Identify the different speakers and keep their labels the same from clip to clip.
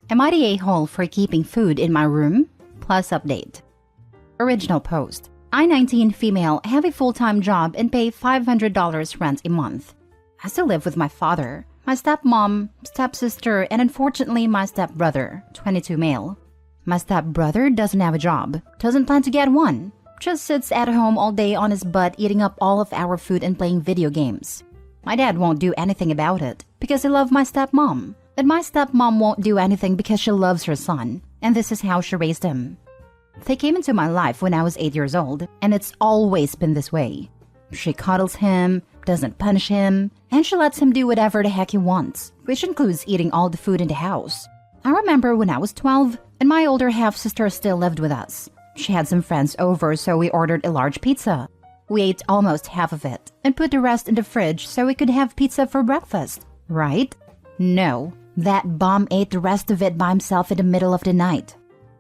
Speaker 1: Am I the a-hole for keeping food in my room? Plus update. Original post. I, 19 female, have a full-time job and pay $500 rent a month. I still live with my father, my stepmom, stepsister, and unfortunately my stepbrother, 22 male. My stepbrother doesn't have a job, doesn't plan to get one, just sits at home all day on his butt eating up all of our food and playing video games. My dad won't do anything about it because he loves my stepmom. But my stepmom won't do anything because she loves her son, and this is how she raised him. They came into my life when I was 8 years old, and it's always been this way. She cuddles him, doesn't punish him, and she lets him do whatever the heck he wants, which includes eating all the food in the house. I remember when I was 12, and my older half-sister still lived with us. She had some friends over, so we ordered a large pizza. We ate almost half of it, and put the rest in the fridge so we could have pizza for breakfast, right? No. That bum ate the rest of it by himself in the middle of the night.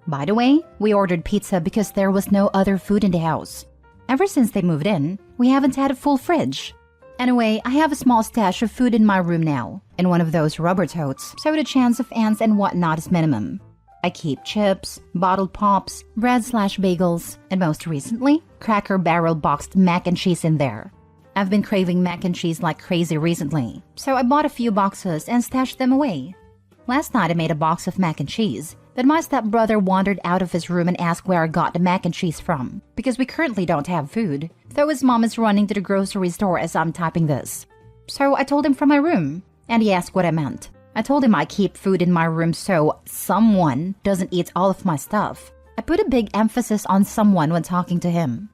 Speaker 1: By the way, we ordered pizza because there was no other food in the house. Ever since they moved in, we haven't had a full fridge. Anyway, I have a small stash of food in my room now, in one of those rubber totes, so the chance of ants and whatnot is minimum. I keep chips, bottled pops, bread/bagels, and most recently, Cracker Barrel boxed mac and cheese in there. I've been craving mac and cheese like crazy recently, so I bought a few boxes and stashed them away. Last night I made a box of mac and cheese, but my stepbrother wandered out of his room and asked where I got the mac and cheese from, because we currently don't have food, though his mom is running to the grocery store as I'm typing this. So I told him from my room, and he asked what I meant. I told him I keep food in my room so someone doesn't eat all of my stuff. I put a big emphasis on someone when talking to him.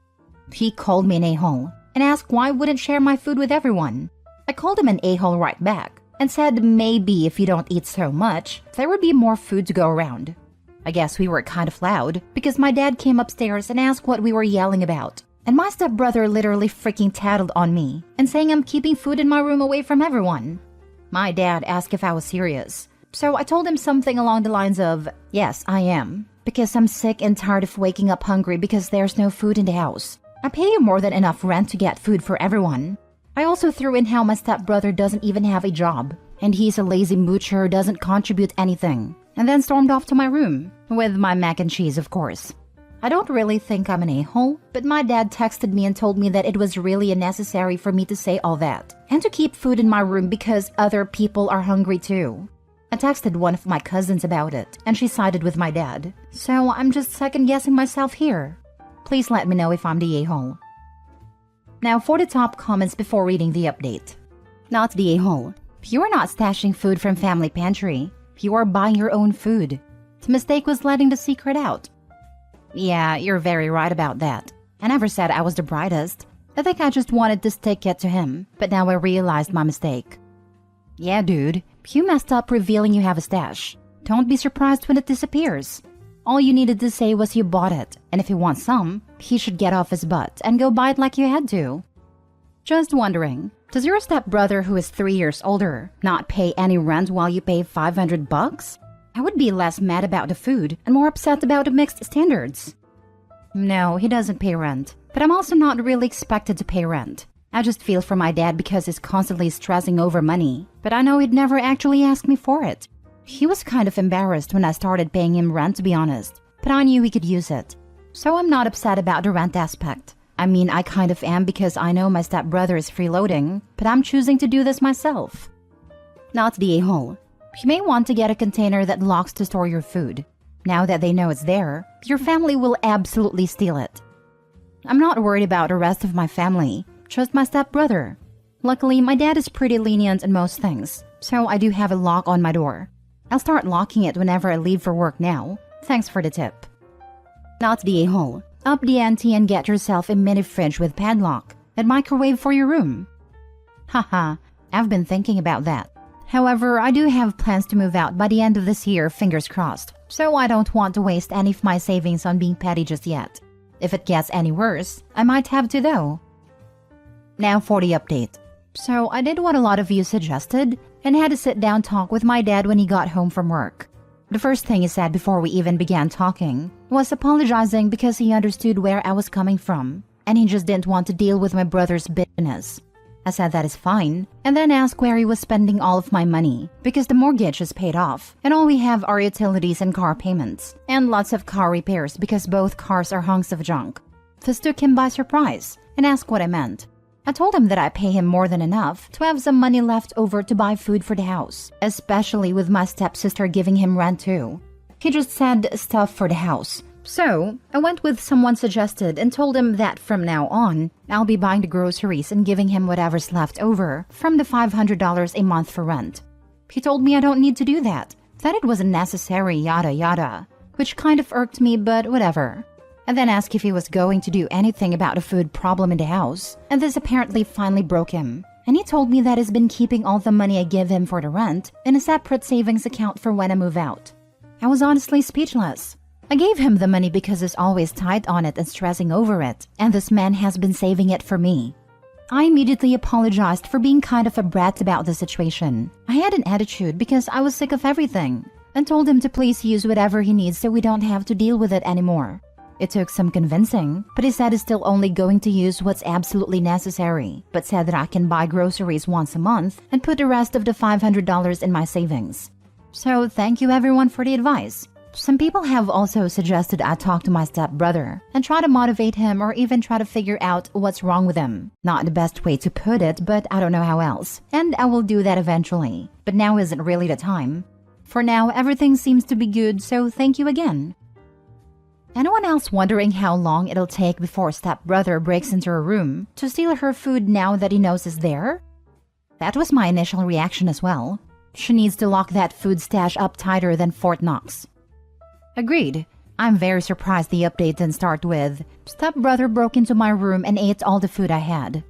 Speaker 1: He called me an a-hole and asked why I wouldn't share my food with everyone. I called him an a-hole right back and said maybe if you don't eat so much, there would be more food to go around. I guess we were kind of loud because my dad came upstairs and asked what we were yelling about. And my stepbrother literally freaking tattled on me and saying I'm keeping food in my room away from everyone. My dad asked if I was serious, so I told him something along the lines of, yes, I am, because I'm sick and tired of waking up hungry because there's no food in the house. I pay you more than enough rent to get food for everyone. I also threw in how my stepbrother doesn't even have a job, and he's a lazy moocher who doesn't contribute anything, and then stormed off to my room, with my mac and cheese, of course. I don't really think I'm an a-hole, but my dad texted me and told me that it was really unnecessary for me to say all that, and to keep food in my room because other people are hungry too. I texted one of my cousins about it, and she sided with my dad, so I'm just second-guessing myself here. Please let me know if I'm the a-hole. Now for the top comments before reading the update. Not the a-hole. You are not stashing food from family pantry. You are buying your own food. The mistake was letting the secret out. Yeah, you're very right about that. I never said I was the brightest. I think I just wanted to stick it to him, but now I realized my mistake. Yeah, dude, you messed up revealing you have a stash. Don't be surprised when it disappears. All you needed to say was you bought it, and if he wants some, he should get off his butt and go buy it like you had to. Just wondering, does your stepbrother who is 3 years older not pay any rent while you pay $500? I would be less mad about the food and more upset about the mixed standards. No, he doesn't pay rent, but I'm also not really expected to pay rent. I just feel for my dad because he's constantly stressing over money, but I know he'd never actually ask me for it. He was kind of embarrassed when I started paying him rent, to be honest, but I knew he could use it. So I'm not upset about the rent aspect. I mean, I kind of am because I know my stepbrother is freeloading, but I'm choosing to do this myself. Not the a-hole. You may want to get a container that locks to store your food. Now that they know it's there, your family will absolutely steal it. I'm not worried about the rest of my family, just my stepbrother. Luckily, my dad is pretty lenient in most things, so I do have a lock on my door. I'll start locking it whenever I leave for work now. Thanks for the tip. Not the a-hole. Up the ante and get yourself a mini fridge with padlock and microwave for your room. Haha, I've been thinking about that. However, I do have plans to move out by the end of this year, fingers crossed, so I don't want to waste any of my savings on being petty just yet. If it gets any worse, I might have to though. Now for the update. So I did what a lot of you suggested and had a sit-down talk with my dad when he got home from work. The first thing he said before we even began talking was apologizing because he understood where I was coming from, and he just didn't want to deal with my brother's business. I said that is fine, and then asked where he was spending all of my money, because the mortgage is paid off, and all we have are utilities and car payments, and lots of car repairs because both cars are hunks of junk. This took him by surprise, and asked what I meant. I told him that I pay him more than enough to have some money left over to buy food for the house, especially with my stepsister giving him rent too. He just said stuff for the house. So, I went with someone suggested and told him that from now on, I'll be buying the groceries and giving him whatever's left over from the $500 a month for rent. He told me I don't need to do that it wasn't necessary, yada yada, which kind of irked me, but whatever. And then asked if he was going to do anything about a food problem in the house, and this apparently finally broke him. And he told me that he's been keeping all the money I give him for the rent in a separate savings account for when I move out. I was honestly speechless. I gave him the money because he's always tight on it and stressing over it, and this man has been saving it for me. I immediately apologized for being kind of a brat about the situation. I had an attitude because I was sick of everything, and told him to please use whatever he needs so we don't have to deal with it anymore. It took some convincing, but he said he's still only going to use what's absolutely necessary, but said that I can buy groceries once a month and put the rest of the $500 in my savings. So thank you everyone for the advice. Some people have also suggested I talk to my stepbrother and try to motivate him or even try to figure out what's wrong with him. Not the best way to put it, but I don't know how else. And I will do that eventually. But now isn't really the time. For now, everything seems to be good, so thank you again. Anyone else wondering how long it'll take before stepbrother breaks into her room to steal her food now that he knows is there? That was my initial reaction as well. She needs to lock that food stash up tighter than Fort Knox. Agreed. I'm very surprised the update didn't start with, stepbrother broke into my room and ate all the food I had.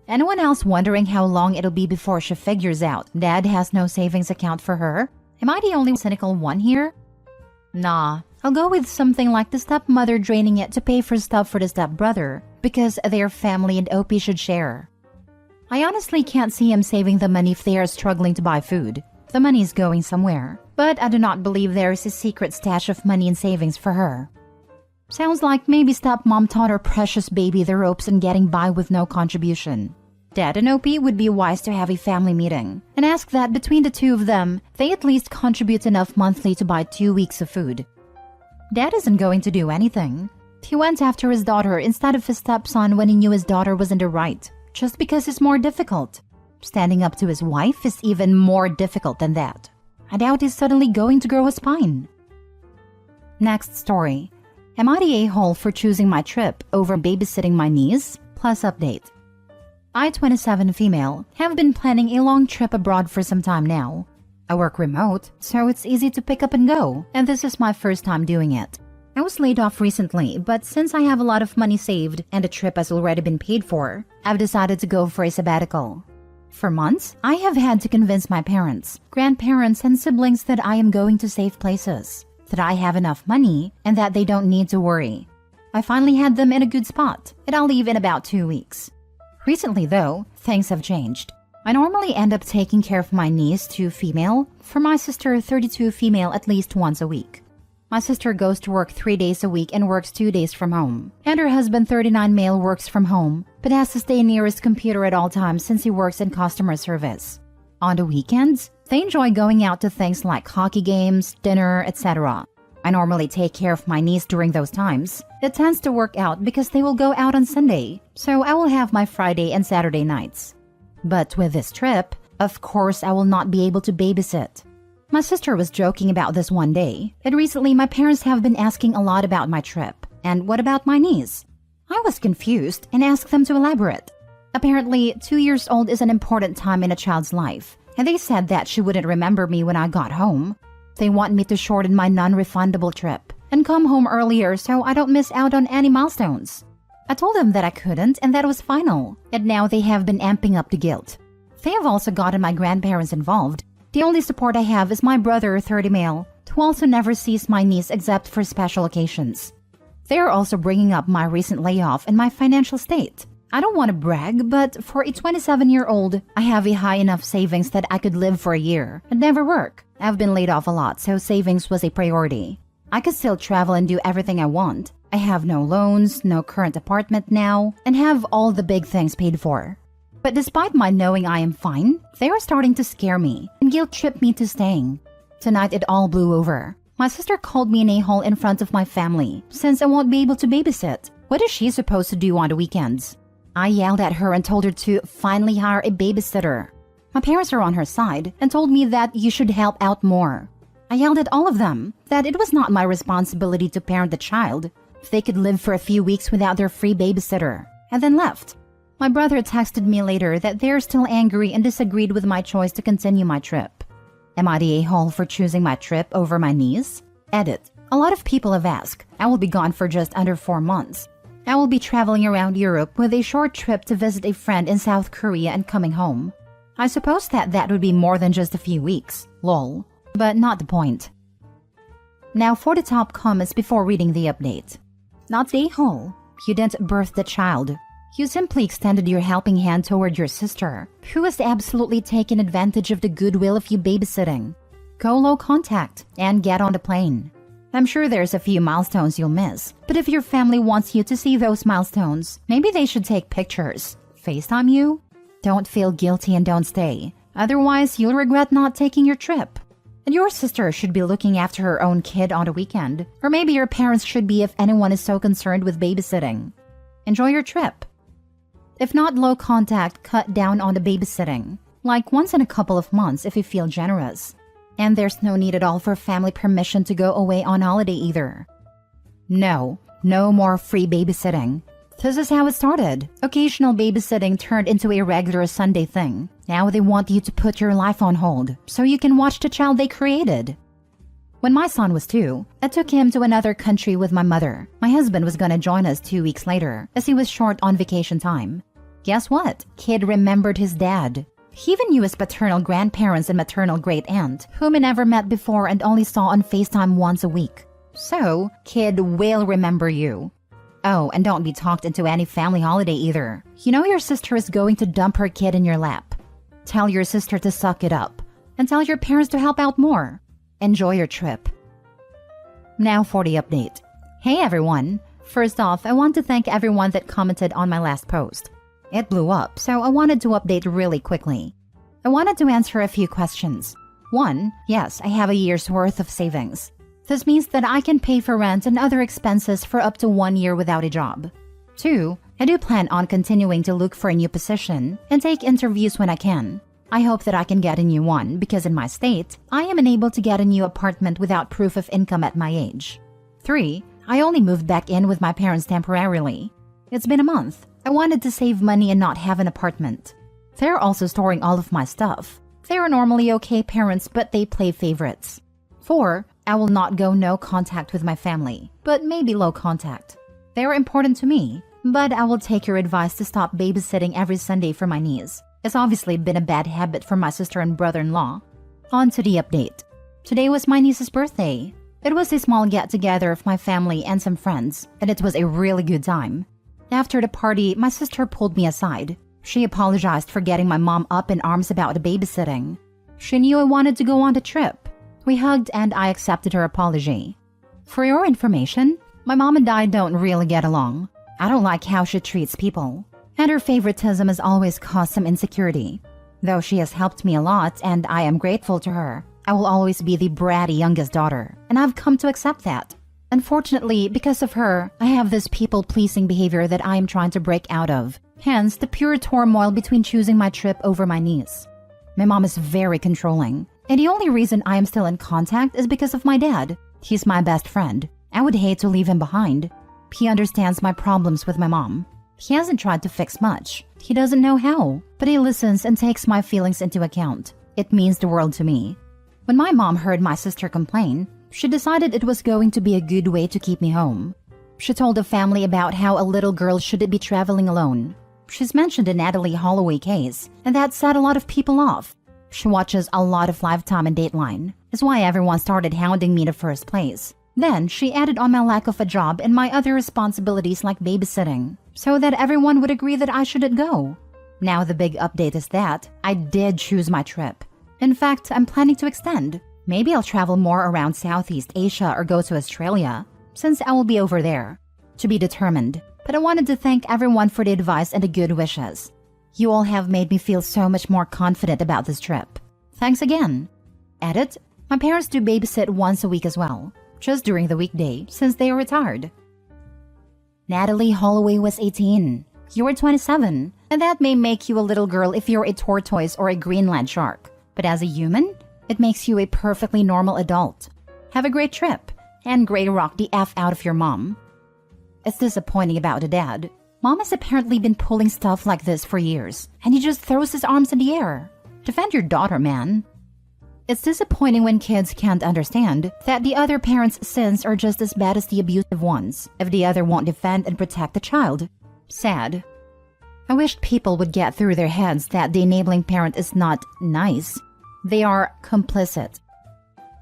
Speaker 1: Anyone else wondering how long it'll be before she figures out dad has no savings account for her? Am I the only cynical one here? Nah, I'll go with something like the stepmother draining it to pay for stuff for the stepbrother, because they're family and OP should share. I honestly can't see him saving the money if they are struggling to buy food. The money's going somewhere, but I do not believe there is a secret stash of money in savings for her. Sounds like maybe stepmom taught her precious baby the ropes and getting by with no contribution. Dad and OP would be wise to have a family meeting and ask that between the two of them, they at least contribute enough monthly to buy 2 weeks of food. Dad isn't going to do anything. He went after his daughter instead of his stepson when he knew his daughter was in the right, just because it's more difficult. Standing up to his wife is even more difficult than that. I doubt he's suddenly going to grow a spine. Next story. Am I the a-hole for choosing my trip over babysitting my niece? Plus update. I, 27 female, have been planning a long trip abroad for some time now. I work remote, so it's easy to pick up and go, and this is my first time doing it. I was laid off recently, but since I have a lot of money saved and the trip has already been paid for, I've decided to go for a sabbatical. For months, I have had to convince my parents, grandparents, and siblings that I am going to safe places, that I have enough money, and that they don't need to worry. I finally had them in a good spot, and I'll leave in about 2 weeks. Recently, though, things have changed. I normally end up taking care of my niece, 2 female, for my sister, 32 female, at least once a week. My sister goes to work 3 days a week and works 2 days from home. And her husband, 39 male, works from home, but has to stay near his computer at all times since he works in customer service. On the weekends, they enjoy going out to things like hockey games, dinner, etc. I normally take care of my niece during those times. It tends to work out because they will go out on Sunday, so I will have my Friday and Saturday nights. But with this trip, of course I will not be able to babysit. My sister was joking about this one day, and recently my parents have been asking a lot about my trip. And what about my niece? I was confused and asked them to elaborate. Apparently, 2 years old is an important time in a child's life, and they said that she wouldn't remember me when I got home. They want me to shorten my non-refundable trip and come home earlier so I don't miss out on any milestones. I told them that I couldn't and that was final, and now they have been amping up the guilt. They have also gotten my grandparents involved. The only support I have is my brother, 30 male, who also never sees my niece except for special occasions. They are also bringing up my recent layoff and my financial state. I don't want to brag, but for a 27-year-old, I have a high enough savings that I could live for a year and never work. I've been laid off a lot, so savings was a priority. I could still travel and do everything I want. I have no loans, no current apartment now, and have all the big things paid for. But despite my knowing I am fine, they are starting to scare me and guilt-trip me to staying. Tonight it all blew over. My sister called me an a-hole in front of my family since I won't be able to babysit. What is she supposed to do on the weekends? I yelled at her and told her to finally hire a babysitter. My parents are on her side and told me that you should help out more. I yelled at all of them that it was not my responsibility to parent the child. If they could live for a few weeks without their free babysitter, and then left. My brother texted me later that they're still angry and disagreed with my choice to continue my trip. Am I the a-hole for choosing my trip over my niece? Edit. A lot of people have asked. I will be gone for just under 4 months. I will be traveling around Europe with a short trip to visit a friend in South Korea and coming home. I suppose that would be more than just a few weeks. Lol. But not the point. Now for the top comments before reading the update. Not the a-hole. You didn't birth the child. You simply extended your helping hand toward your sister, who has absolutely taken advantage of the goodwill of you babysitting. Go low contact and get on the plane. I'm sure there's a few milestones you'll miss, but if your family wants you to see those milestones, maybe they should take pictures. FaceTime you? Don't feel guilty and don't stay. Otherwise, you'll regret not taking your trip. And your sister should be looking after her own kid on the weekend. Or maybe your parents should be if anyone is so concerned with babysitting. Enjoy your trip. If not low contact, cut down on the babysitting. Like once in a couple of months if you feel generous. And there's no need at all for family permission to go away on holiday either. No more free babysitting. This is how it started. Occasional babysitting turned into a regular Sunday thing. Now they want you to put your life on hold so you can watch the child they created. When my son was 2, I took him to another country with my mother. My husband was gonna join us 2 weeks later as he was short on vacation time. Guess what? Kid remembered his dad. He even knew his paternal grandparents and maternal great-aunt, whom he never met before and only saw on FaceTime once a week. So, kid will remember you. Oh, and don't be talked into any family holiday either. You know your sister is going to dump her kid in your lap. Tell your sister to suck it up. And tell your parents to help out more. Enjoy your trip. Now for the update. Hey everyone! First off, I want to thank everyone that commented on my last post. It blew up, so I wanted to update really quickly. I wanted to answer a few questions. 1. Yes, I have a year's worth of savings. This means that I can pay for rent and other expenses for up to 1 year without a job. 2. I do plan on continuing to look for a new position and take interviews when I can. I hope that I can get a new one because in my state, I am unable to get a new apartment without proof of income at my age. 3. I only moved back in with my parents temporarily. It's been a month. I wanted to save money and not have an apartment. They're also storing all of my stuff. They are normally okay parents, but they play favorites. 4. I will not go no contact with my family, but maybe low contact. They are important to me, but I will take your advice to stop babysitting every Sunday for my niece. It's obviously been a bad habit for my sister and brother-in-law. On to the update. Today was my niece's birthday. It was a small get-together of my family and some friends, and it was a really good time. After the party, my sister pulled me aside. She apologized for getting my mom up in arms about the babysitting. She knew I wanted to go on the trip. We hugged and I accepted her apology. For your information, my mom and I don't really get along. I don't like how she treats people. And her favoritism has always caused some insecurity. Though she has helped me a lot and I am grateful to her, I will always be the bratty youngest daughter, and I've come to accept that. Unfortunately, because of her, I have this people-pleasing behavior that I am trying to break out of. Hence, the pure turmoil between choosing my trip over my niece. My mom is very controlling, and the only reason I am still in contact is because of my dad. He's my best friend. I would hate to leave him behind. He understands my problems with my mom. He hasn't tried to fix much. He doesn't know how, but he listens and takes my feelings into account. It means the world to me. When my mom heard my sister complain, she decided it was going to be a good way to keep me home. She told the family about how a little girl shouldn't be traveling alone. She's mentioned the Natalie Holloway case, and that set a lot of people off. She watches a lot of Lifetime and Dateline. That's why everyone started hounding me in the first place. Then she added on my lack of a job and my other responsibilities like babysitting, so that everyone would agree that I shouldn't go. Now the big update is that I did choose my trip. In fact, I'm planning to extend. Maybe I'll travel more around Southeast Asia or go to Australia, since I will be over there. To be determined, but I wanted to thank everyone for the advice and the good wishes. You all have made me feel so much more confident about this trip. Thanks again. Edit. My parents do babysit once a week as well, just during the weekday since they are retired. Natalie Holloway was 18. You were 27, and that may make you a little girl if you're a tortoise or a Greenland shark. But as a human, it makes you a perfectly normal adult. Have a great trip, and great rock the F out of your mom. It's disappointing about the dad. Mom has apparently been pulling stuff like this for years, and he just throws his arms in the air. Defend your daughter, man. It's disappointing when kids can't understand that the other parent's sins are just as bad as the abusive ones if the other won't defend and protect the child. Sad. I wished people would get through their heads that the enabling parent is not nice. They are complicit.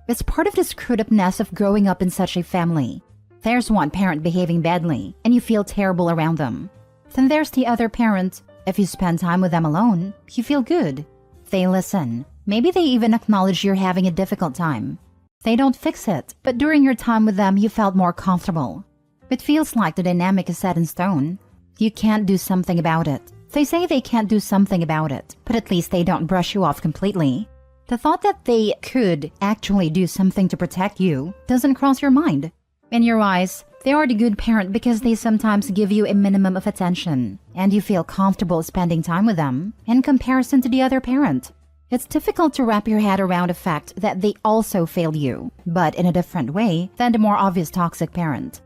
Speaker 1: It's part of the screwed-upness of growing up in such a family. There's one parent behaving badly, and you feel terrible around them. Then there's the other parent. If you spend time with them alone, you feel good. They listen. Maybe they even acknowledge you're having a difficult time. They don't fix it, but during your time with them, you felt more comfortable. It feels like the dynamic is set in stone. You can't do something about it. They say they can't do something about it, but at least they don't brush you off completely. The thought that they could actually do something to protect you doesn't cross your mind. In your eyes, they are the good parent because they sometimes give you a minimum of attention, and you feel comfortable spending time with them in comparison to the other parent. It's difficult to wrap your head around the fact that they also failed you, but in a different way than the more obvious toxic parent.